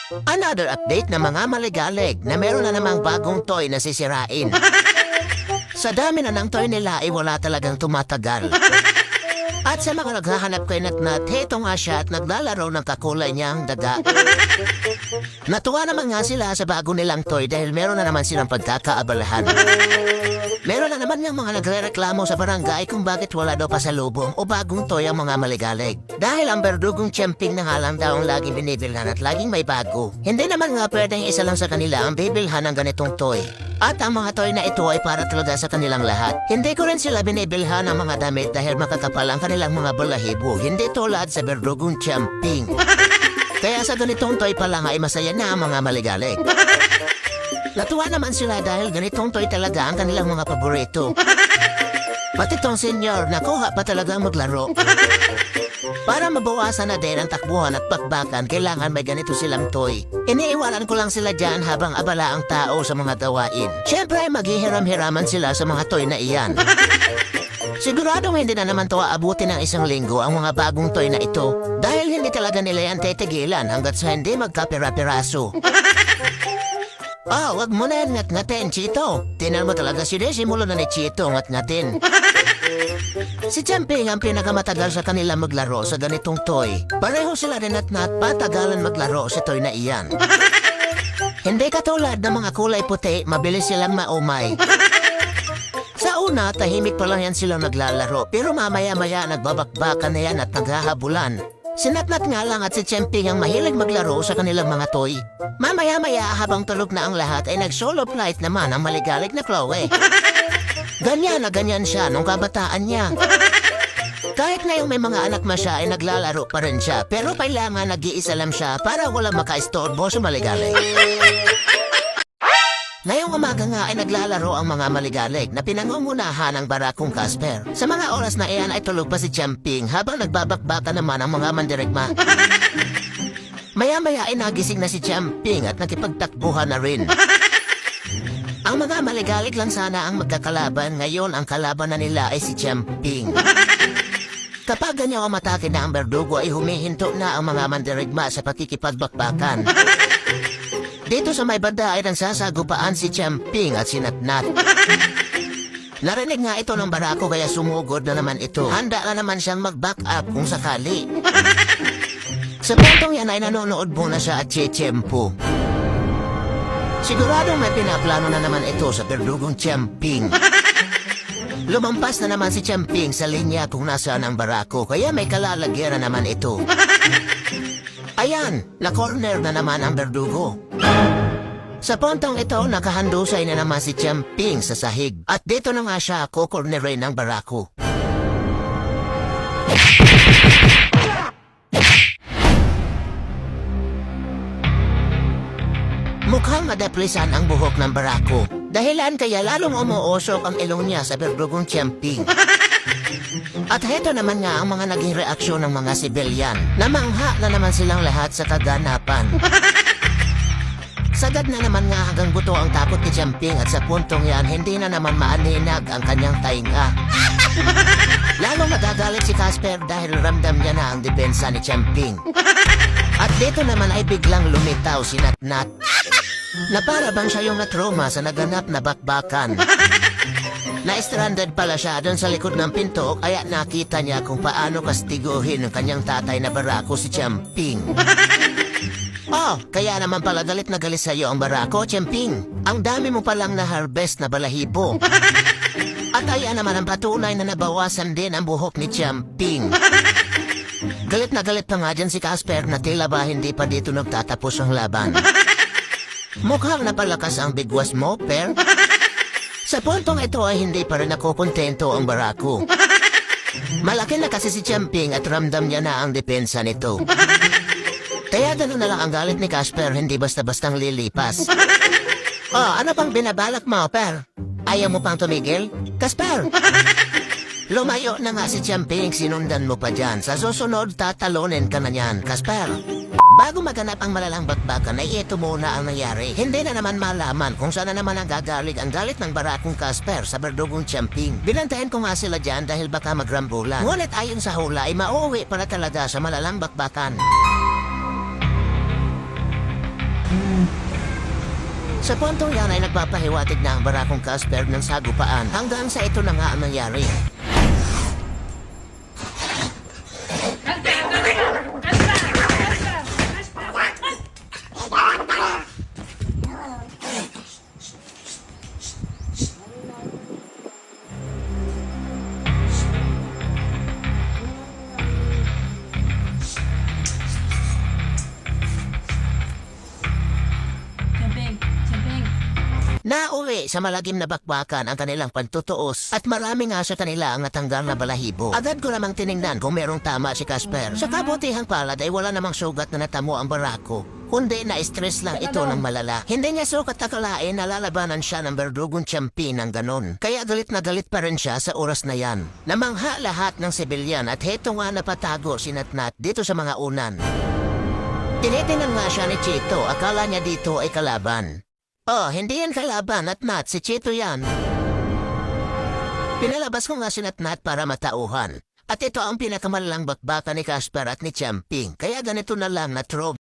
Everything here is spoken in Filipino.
Another update na mga maligalig na meron na namang bagong toy na sisirain. Sa dami na ng toy nila ay wala talagang tumatagal. At sa mga naghahanap kay Natnat, heto nga siya at naglalaro ng kakulay niyang daga. Natuwa naman nga sila sa bago nilang toy dahil meron na naman silang pagkakaabalahan. Meron na naman ng mga nagre-reklamo sa barangay kung bakit wala daw pasalubong o bagong toy ang mga maligalig. Dahil ang berdugong tiyemping na nga lang daw ang laging binibilhan at laging may bago. Hindi naman nga pwedeng isa lang sa kanila ang bibilhan ng ganitong toy. At ang mga toy na ito ay para talaga sa kanilang lahat. Hindi ko rin sila binibilhan ng mga damit dahil makakapal ang kanilang mga balahibo. Hindi tulad sa berdugong tiyemping. Kaya sa ganitong toy pa lang ay masaya na ang mga maligalig. Natuwa naman sila dahil ganitong toy talaga ang kanilang mga paborito. Pati tong senyor, nakuha pa talaga maglaro. Para mabawasan na din ang takbuhan at bakbakan, kailangan may ganito silang toy. Iniiwanan ko lang sila dyan habang abala ang tao sa mga gawain. Siyempre, maghihiram-hiraman sila sa mga toy na iyan. Siguradong hindi na naman to aabutin ng isang linggo ang mga bagong toy na ito dahil hindi talaga nila yan titigilan hanggat sa hindi magkapira-piraso. Wag mo na yan ngat-ngatin, Chito. Tinan mo talaga sinisimulo na ni Chito ngat-ngatin. Si Tiyemping ang pinakamatagal sa kanila maglaro sa ganitong toy. Pareho sila rin at patagalan maglaro sa toy na iyan. Hindi katulad ng mga kulay puti, mabilis silang maumay. Sa una, tahimik pa lang yan silang naglalaro, pero mamaya-maya nagbabakbakan na yan at naghahabulan. Si Natnat nga lang at si Tiyemping ang mahilig maglaro sa kanilang mga toy. Mamaya-maya habang tulog na ang lahat ay nag-solo flight naman ang maligalig na Chloe. Ganyan na ganyan siya nung kabataan niya. Kahit na yung may mga anak na siya ay naglalaro pa rin siya, pero kailangan nag-iisa lang siya para walang makaistorbo sa maligalig. Ngayong umaga nga ay naglalaro ang mga maligalig na pinangungunahan ng barakong Casper. Sa mga oras na iyan ay tulog pa si Tiyemping habang nagbabakbaka naman ang mga mandirigma. Maya-maya ay nagising na si Tiyemping at nakipagtakbuhan na rin. Ang mga maligalig lang sana ang magkakalaban, ngayon ang kalaban na nila ay si Tiyemping. Kapag ganyan umatake na ang berdugo ay humihinto na ang mga mandirigma sa pakikipagbakbakan. Dito sa may banda ay nagsasagupaan si Tiyemping at si Natnat. Narinig nga ito ng barako kaya sumugod na naman ito. Handa na naman siyang mag-back up kung sakali. Sa puntong yan ay nanonood muna siya at tiyempo. Siguradong may pinaplano na naman ito sa berdugong Tiyemping. Lumampas na naman si Tiyemping sa linya kung nasaan ang barako kaya may kalalagyan na naman ito. Ayan, na-corner na naman ang berdugo. Sa puntong ito, nakahandusay na naman si Tiyemping sa sahig. At dito na nga siya kukornerin ng barako. Mukhang madepresan ang buhok ng barako. Dahilan kaya lalong umuusok ang ilong niya sa berdugong Tiyemping. At heto naman nga ang mga naging reaksyon ng mga sibilyan. Namangha na naman silang lahat sa kaganapan. Sagad na naman nga hanggang buto ang takot ni Tiyemping at sa puntong yan hindi na naman maaninag ang kanyang tainga. Lalong nagagalit si Casper dahil ramdam niya na ang depensa ni Tiyemping. At dito naman ay biglang lumitaw si Natnat. Na para bang siya yung natroma sa naganap na bakbakan. Na-stranded pala siya doon sa likod ng pinto kaya nakita niya kung paano kastiguhin ng kanyang tatay na barako si Tiyemping. Kaya naman pala galit na galit sa'yo ang barako, Tiyemping. Ang dami mo palang na-harvest na balahibo. At ayan naman ang patunay na nabawasan din ang buhok ni Tiyemping. Galit na galit pa nga dyan si Casper na tila ba hindi pa dito nagtatapos ang laban. Mukhang napalakas ang bigwas mo, Per. Sa puntong ito ay hindi pa rin ako kontento ang barako. Malaki na kasi si Tiyemping at ramdam niya na ang depensa nito. Kaya gano'n na lang ang galit ni Casper, hindi basta-bastang lilipas. Ano pang binabalak mo, Per? Ayaw mo pang tumigil? Casper! Lumayo na nga si Tiyemping, sinundan mo pa dyan. Sa susunod, tatalonin ka na niyan, Casper. Bago maganap ang malalang bakbakan ay ito muna ang nangyari. Hindi na naman malaman kung saan na naman ang gagalig ang galit ng barakong Casper sa berdugong Tiyemping. Binantayan ko nga sila dyan dahil baka magrambulan. Ngunit ayon sa hula ay mauwi para talaga sa malalang bakbakan. Sa puntong yan ay nagpapahiwatig na ang barakong Casper ng sagupaan hanggang sa ito na nga ang nangyari. Nauwi sa malagim na bakbakan ang kanilang pantutuos at marami nga sa kanila ang natanggal na balahibo. Agad ko namang tiningnan kung merong tama si Casper. Sa kabutihang palad ay wala namang sugat na natamo ang barako. Kundi na-stress lang ito ng malala. Hindi niya sukat akalain na lalabanan siya ng berdugong tiyampi ng ganon. Kaya galit na galit pa rin siya sa oras na yan. Namangha lahat ng sibilyan at heto nga napatago si Natnat dito sa mga unan. Tinitinan nga siya ni Chito, akala niya dito ay kalaban. Oh, hindi yan kalaban, Natnat, si Chito yan. Pinalabas ko nga si Natnat para matauhan. At ito ang pinakamalalang bakbakan ni Casper at ni Champing. Kaya ganito na lang na trope.